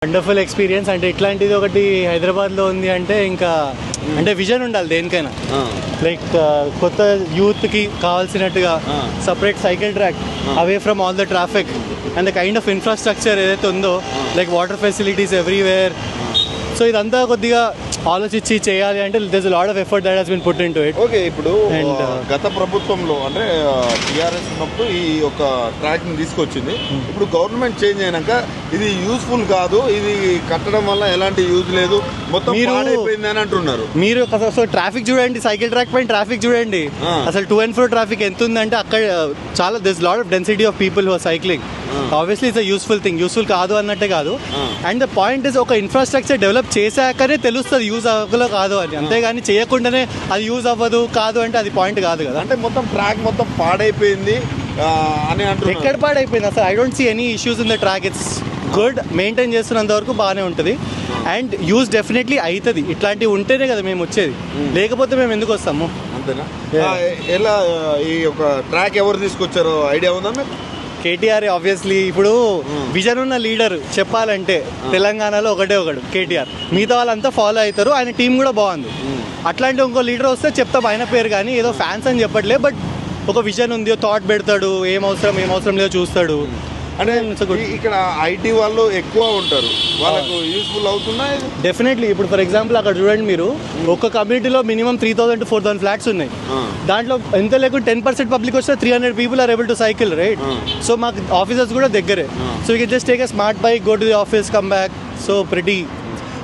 Wonderful experience. అంటే ఇట్లాంటిది ఒకటి హైదరాబాద్లో ఉంది అంటే ఇంకా అంటే విజన్ ఉండాలి దేనికైనా. లైక్ కొత్త యూత్కి కావాల్సినట్టుగా separate cycle track away from all the traffic and the kind of infrastructure ఏదైతే ఉందో like water facilities everywhere. So ఇదంతా కొద్దిగా ఆలోచించి చేయాలి అంటే this a lot of effort that has been put into it. Okay, ఇప్పుడు గత ప్రభుత్వంలో అంటే టీఆర్ఎస్ ఉన్నప్పుడు ఈ ఒక ట్రాక్ ని తీసుకొచ్చింది. ఇప్పుడు గవర్నమెంట్ చేంజ్ అయినాక ఇది యూస్ఫుల్ కాదు, ఇది కట్టడం వల్ల ఎలాంటి యూజ్ లేదు, మొత్తం పాడైపోయింది అని అంటున్నారు. మీరు సో ట్రాఫిక్ చూడండి, సైకిల్ ట్రాక్ పైన ట్రాఫిక్ చూడండి, అసలు 2 and 4 ట్రాఫిక్ ఎంత ఉందంటే అక్కడ చాలా this lot of density of people who are cycling. Obviously it's a useful thing, useful కాదు అన్నట్టే కాదు. అండ్ ద పాయింట్ ఇస్ ఒక ఇన్ఫ్రాస్ట్రక్చర్ డెవలప్ చేశాకనే తెలుస్తుంది యూజ్ అవ్వలో కాదు అని, అంతేగాని చేయకుండానే అది యూజ్ అవ్వదు కాదు అంటే అది పాయింట్ కాదు కదా. అంటే మొత్తం ట్రాక్ మొత్తం పాడైపోయింది అని అంటున్నారు. ఎక్కడ పాడైపోయింది అసలు? I don't see any issues in the track. It's good, maintain చేస్తున్నంత వరకు బాగానే ఉంటుంది అండ్ యూజ్ డెఫినెట్లీ అవుతుంది. ఇట్లాంటివి ఉంటేనే కదా మేము వచ్చేది, లేకపోతే మేము ఎందుకు వస్తాము? అంతేనా? ఎలా ఈ ఒక ట్రాక్ ఎవరు తీసుకొచ్చారో ఐడియా ఉందా మీకు? కేటీఆర్ ఆబ్వియస్లీ. ఇప్పుడు విజన్ ఉన్న లీడర్ చెప్పాలంటే తెలంగాణలో ఒకడు కేటీఆర్, మిగతా వాళ్ళంతా ఫాలో అవుతారు. ఆయన టీం కూడా బాగుంది. అట్లాంటి ఇంకో లీడర్ వస్తే చెప్తాం ఆయన పేరు, కానీ ఏదో ఫ్యాన్స్ అని చెప్పట్లే, బట్ ఒక విజన్ ఉంది, థాట్ పెడతాడు, ఏం అవసరం లేదో చూస్తాడు. అంటే ఇక్కడ ఐటీ వాళ్ళు ఎక్కువ ఉంటారు, వాళ్ళకు యూస్ఫుల్ అవుతుందా? డెఫినెట్లీ. ఇప్పుడు ఫర్ ఎగ్జాంపుల్ అక్కడ చూడండి మీరు, ఒక కమ్యూనిటీలో మినిమం 3,000 to 4,000 ఫ్లాట్స్ ఉన్నాయి. దాంట్లో ఎంత లేకుండా 10% పబ్లిక్ వస్తే 300 people are able to cycle, right? So మాకు ఆఫీసర్స్ కూడా దగ్గరే. So you can just take a smart bike, go to the office, come back. So pretty.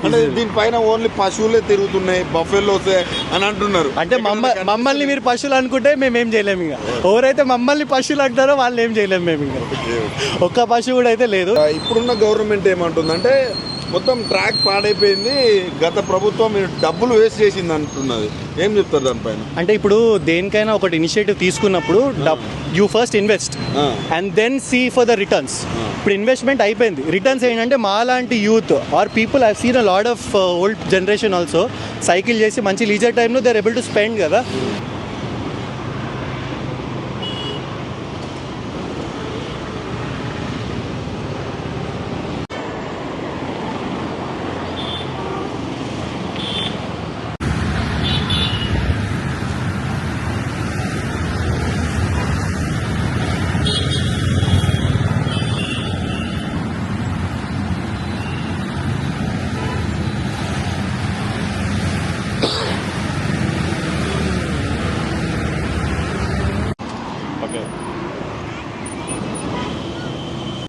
అంటే దీనిపైన ఓన్లీ పశువులే తిరుగుతున్నాయి, బఫెల్లో అని అంటున్నారు. అంటే మమ్మల్ని మీరు పశువులు అనుకుంటే మేము ఏం చేయలేము. ఇంకా ఎవరైతే మమ్మల్ని పశువులు అంటారో వాళ్ళు ఏం చేయలేము మేము. ఇంకా ఒక్క పశువు కూడా అయితే లేదు. ఇప్పుడున్న గవర్నమెంట్ ఏమంటుందంటే మొత్తం ట్రాక్ పాడైపోయింది, గత ప్రభుత్వం డబ్బులు వేస్ట్ చేసింది అంటున్నది. ఏం చెప్తారు దానిపైన? అంటే ఇప్పుడు దేనికైనా ఒకటి ఇనిషియేటివ్ తీసుకున్నప్పుడు you first invest and then see for the returns. ఇప్పుడు ఇన్వెస్ట్మెంట్ అయిపోయింది, రిటర్న్స్ ఏంటంటే మా లాంటి youth are people I seen a lot of old generation also cycle చేసి మంచి లీజర్ టైంలో they are able to spend కదా.